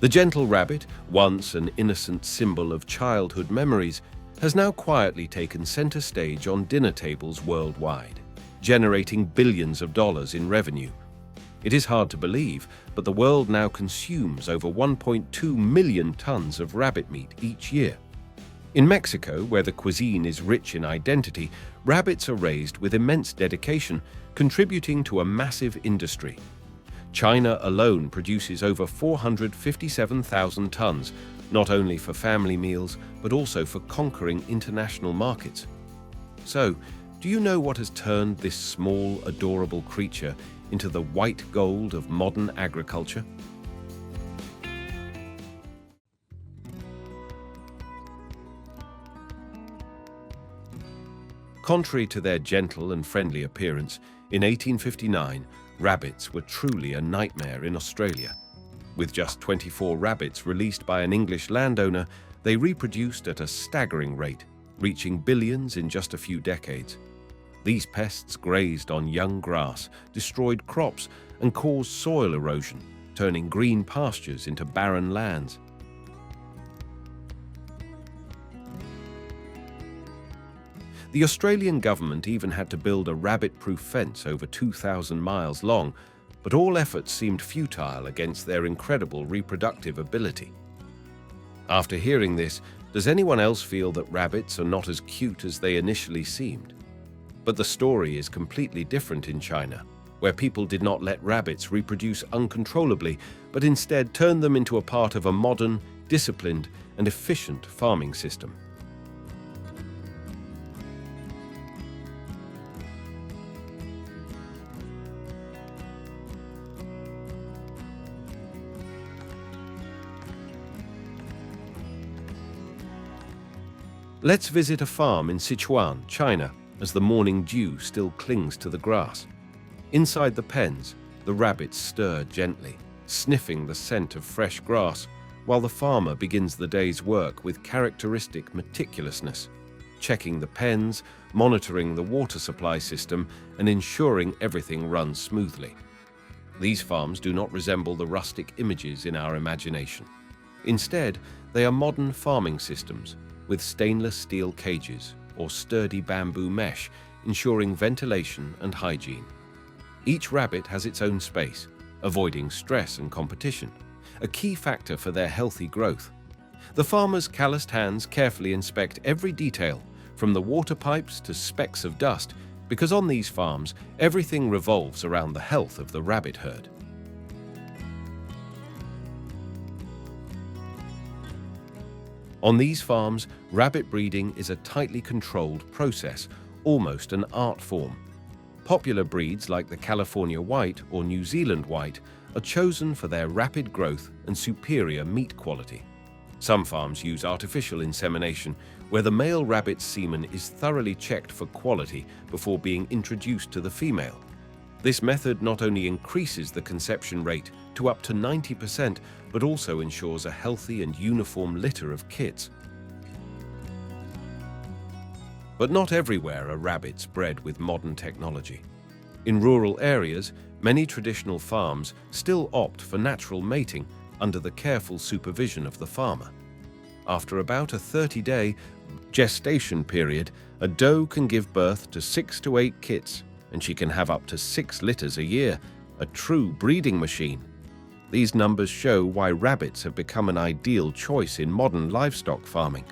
The gentle rabbit, once an innocent symbol of childhood memories, has now quietly taken center stage on dinner tables worldwide, generating billions of dollars in revenue. It is hard to believe, but the world now consumes over 1.2 million tons of rabbit meat each year. In Mexico, where the cuisine is rich in identity, rabbits are raised with immense dedication, contributing to a massive industry. China alone produces over 457,000 tons, not only for family meals, but also for conquering international markets. So, do you know what has turned this small, adorable creature into the white gold of modern agriculture? Contrary to their gentle and friendly appearance, in 1859, rabbits were truly a nightmare in Australia. With just 24 rabbits released by an English landowner, they reproduced at a staggering rate, reaching billions in just a few decades. These pests grazed on young grass, destroyed crops, and caused soil erosion, turning green pastures into barren lands. The Australian government even had to build a rabbit-proof fence over 2,000 miles long, but all efforts seemed futile against their incredible reproductive ability. After hearing this, does anyone else feel that rabbits are not as cute as they initially seemed? But the story is completely different in China, where people did not let rabbits reproduce uncontrollably, but instead turned them into a part of a modern, disciplined, and efficient farming system. Let's visit a farm in Sichuan, China, as the morning dew still clings to the grass. Inside the pens, the rabbits stir gently, sniffing the scent of fresh grass, while the farmer begins the day's work with characteristic meticulousness, checking the pens, monitoring the water supply system, and ensuring everything runs smoothly. These farms do not resemble the rustic images in our imagination. Instead, they are modern farming systems, with stainless steel cages or sturdy bamboo mesh, ensuring ventilation and hygiene. Each rabbit has its own space, avoiding stress and competition, a key factor for their healthy growth. The farmer's calloused hands carefully inspect every detail, from the water pipes to specks of dust, because on these farms, everything revolves around the health of the rabbit herd. On these farms, rabbit breeding is a tightly controlled process, almost an art form. Popular breeds like the California White or New Zealand White are chosen for their rapid growth and superior meat quality. Some farms use artificial insemination, where the male rabbit's semen is thoroughly checked for quality before being introduced to the female. This method not only increases the conception rate to up to 90%, but also ensures a healthy and uniform litter of kits. But not everywhere are rabbits bred with modern technology. In rural areas, many traditional farms still opt for natural mating under the careful supervision of the farmer. After about a 30-day gestation period, a doe can give birth to 6 to 8 kits, and she can have up to 6 litters a year, a true breeding machine. These numbers show why rabbits have become an ideal choice in modern livestock farming.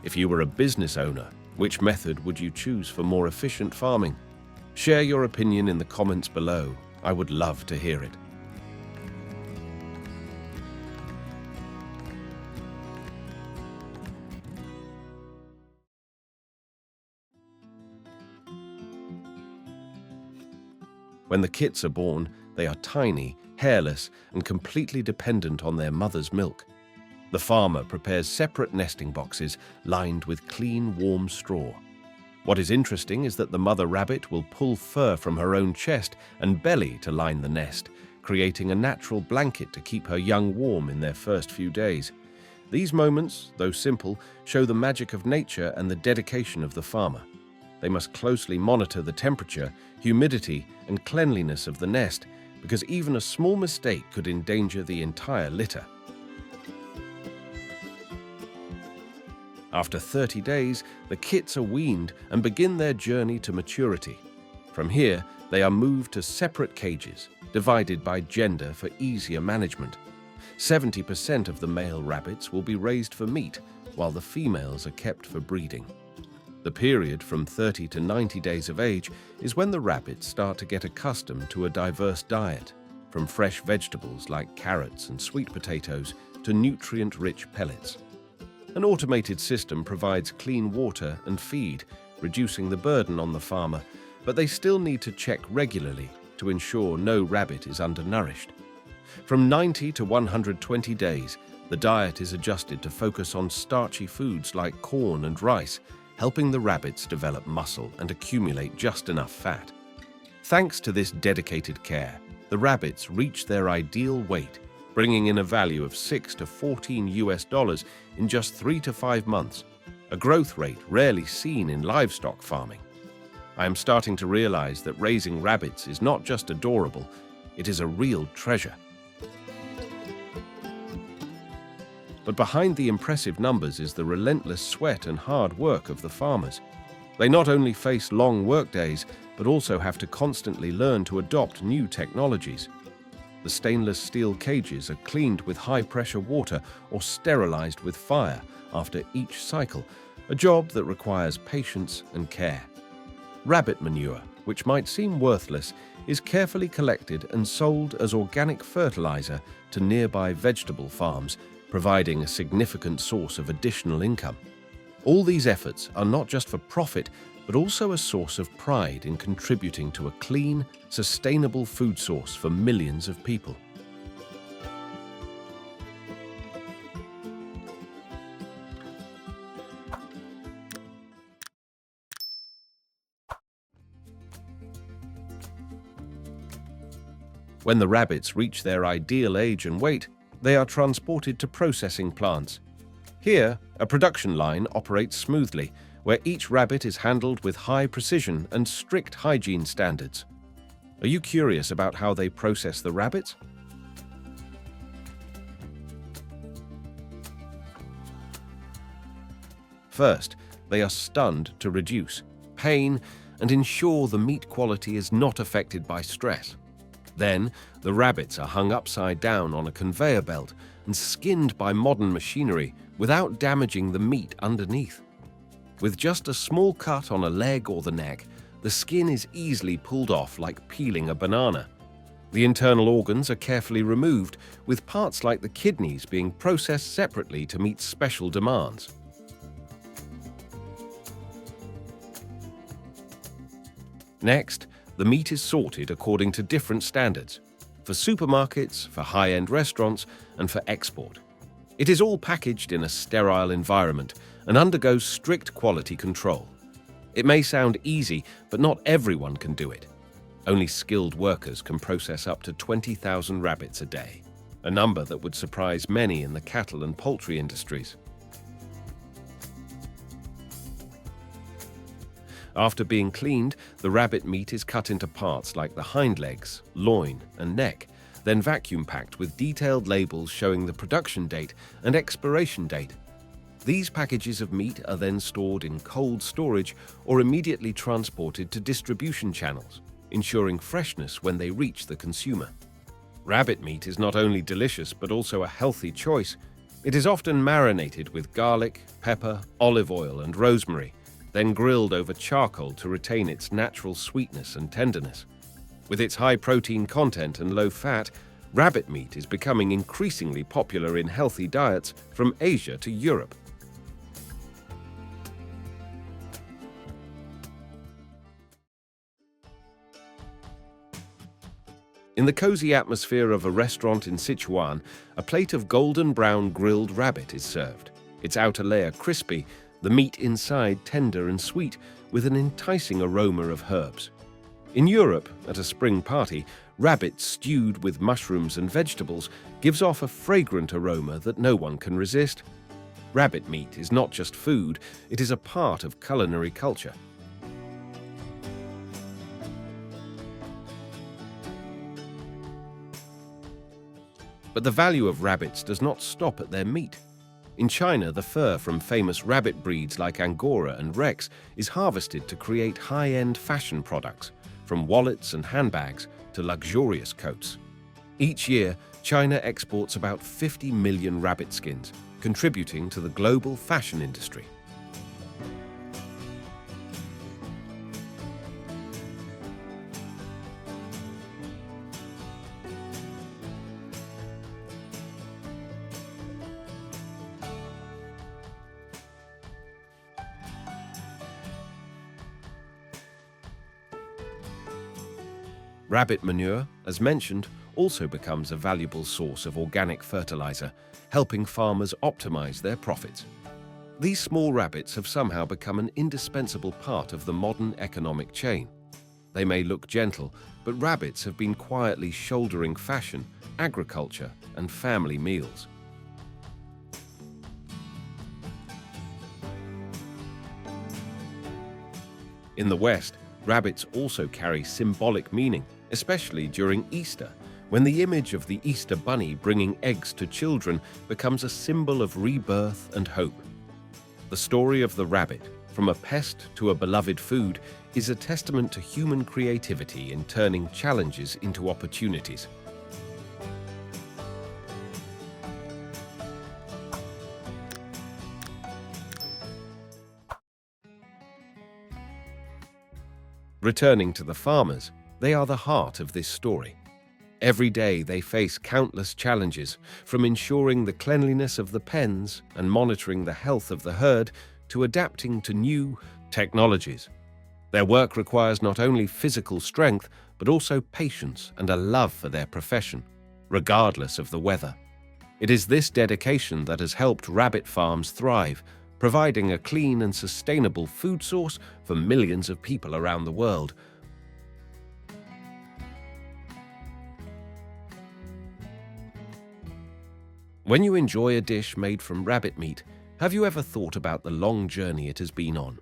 If you were a business owner, which method would you choose for more efficient farming? Share your opinion in the comments below. I would love to hear it. When the kits are born, they are tiny, hairless, and completely dependent on their mother's milk. The farmer prepares separate nesting boxes lined with clean, warm straw. What is interesting is that the mother rabbit will pull fur from her own chest and belly to line the nest, creating a natural blanket to keep her young warm in their first few days. These moments, though simple, show the magic of nature and the dedication of the farmer. They must closely monitor the temperature, humidity, and cleanliness of the nest, because even a small mistake could endanger the entire litter. After 30 days, the kits are weaned and begin their journey to maturity. From here, they are moved to separate cages, divided by gender for easier management. 70% of the male rabbits will be raised for meat, while the females are kept for breeding. The period from 30 to 90 days of age is when the rabbits start to get accustomed to a diverse diet, from fresh vegetables like carrots and sweet potatoes to nutrient-rich pellets. An automated system provides clean water and feed, reducing the burden on the farmer, but they still need to check regularly to ensure no rabbit is undernourished. From 90 to 120 days, the diet is adjusted to focus on starchy foods like corn and rice, helping the rabbits develop muscle and accumulate just enough fat. Thanks to this dedicated care, the rabbits reach their ideal weight, bringing in a value of $6 to $14 in just 3 to 5 months, a growth rate rarely seen in livestock farming. I am starting to realize that raising rabbits is not just adorable, it is a real treasure. But behind the impressive numbers is the relentless sweat and hard work of the farmers. They not only face long workdays, but also have to constantly learn to adopt new technologies. The stainless steel cages are cleaned with high-pressure water or sterilized with fire after each cycle, a job that requires patience and care. Rabbit manure, which might seem worthless, is carefully collected and sold as organic fertilizer to nearby vegetable farms, providing a significant source of additional income. All these efforts are not just for profit, but also a source of pride in contributing to a clean, sustainable food source for millions of people. When the rabbits reach their ideal age and weight, they are transported to processing plants. Here, a production line operates smoothly, where each rabbit is handled with high precision and strict hygiene standards. Are you curious about how they process the rabbits? First, they are stunned to reduce pain and ensure the meat quality is not affected by stress. Then, the rabbits are hung upside down on a conveyor belt and skinned by modern machinery without damaging the meat underneath. With just a small cut on a leg or the neck, the skin is easily pulled off like peeling a banana. The internal organs are carefully removed, with parts like the kidneys being processed separately to meet special demands. Next, the meat is sorted according to different standards, for supermarkets, for high-end restaurants, and for export. It is all packaged in a sterile environment and undergoes strict quality control. It may sound easy, but not everyone can do it. Only skilled workers can process up to 20,000 rabbits a day, a number that would surprise many in the cattle and poultry industries. After being cleaned, the rabbit meat is cut into parts like the hind legs, loin, and neck, then vacuum packed with detailed labels showing the production date and expiration date. These packages of meat are then stored in cold storage or immediately transported to distribution channels, ensuring freshness when they reach the consumer. Rabbit meat is not only delicious but also a healthy choice. It is often marinated with garlic, pepper, olive oil, and rosemary, then grilled over charcoal to retain its natural sweetness and tenderness. With its high protein content and low fat, rabbit meat is becoming increasingly popular in healthy diets from Asia to Europe. In the cozy atmosphere of a restaurant in Sichuan, a plate of golden brown grilled rabbit is served. Its outer layer crispy, the meat inside tender and sweet, with an enticing aroma of herbs. In Europe, at a spring party, rabbit stewed with mushrooms and vegetables gives off a fragrant aroma that no one can resist. Rabbit meat is not just food, it is a part of culinary culture. But the value of rabbits does not stop at their meat. In China, the fur from famous rabbit breeds like Angora and Rex is harvested to create high-end fashion products, from wallets and handbags to luxurious coats. Each year, China exports about 50 million rabbit skins, contributing to the global fashion industry. Rabbit manure, as mentioned, also becomes a valuable source of organic fertilizer, helping farmers optimize their profits. These small rabbits have somehow become an indispensable part of the modern economic chain. They may look gentle, but rabbits have been quietly shouldering fashion, agriculture, and family meals. In the West, rabbits also carry symbolic meaning, especially during Easter, when the image of the Easter bunny bringing eggs to children becomes a symbol of rebirth and hope. The story of the rabbit, from a pest to a beloved food, is a testament to human creativity in turning challenges into opportunities. Returning to the farmers, they are the heart of this story. Every day they face countless challenges, from ensuring the cleanliness of the pens and monitoring the health of the herd to adapting to new technologies. Their work requires not only physical strength, but also patience and a love for their profession, regardless of the weather. It is this dedication that has helped rabbit farms thrive, providing a clean and sustainable food source for millions of people around the world. When you enjoy a dish made from rabbit meat, have you ever thought about the long journey it has been on?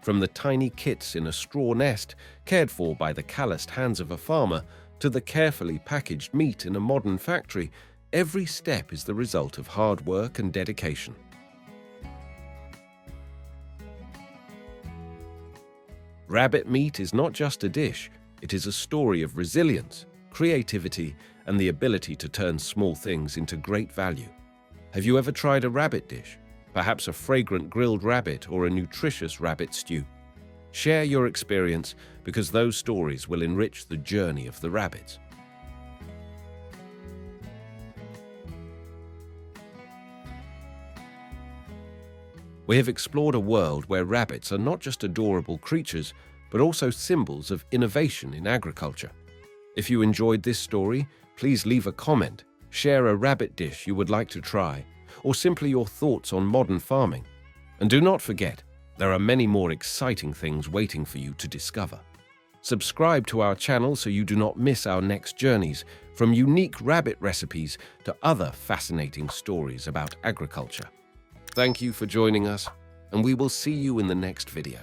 From the tiny kits in a straw nest, cared for by the calloused hands of a farmer, to the carefully packaged meat in a modern factory, every step is the result of hard work and dedication. Rabbit meat is not just a dish, it is a story of resilience, creativity, and the ability to turn small things into great value. Have you ever tried a rabbit dish? Perhaps a fragrant grilled rabbit or a nutritious rabbit stew? Share your experience, because those stories will enrich the journey of the rabbits. We have explored a world where rabbits are not just adorable creatures, but also symbols of innovation in agriculture. If you enjoyed this story, please leave a comment, share a rabbit dish you would like to try, or simply your thoughts on modern farming. And do not forget, there are many more exciting things waiting for you to discover. Subscribe to our channel so you do not miss our next journeys, from unique rabbit recipes to other fascinating stories about agriculture. Thank you for joining us, and we will see you in the next video.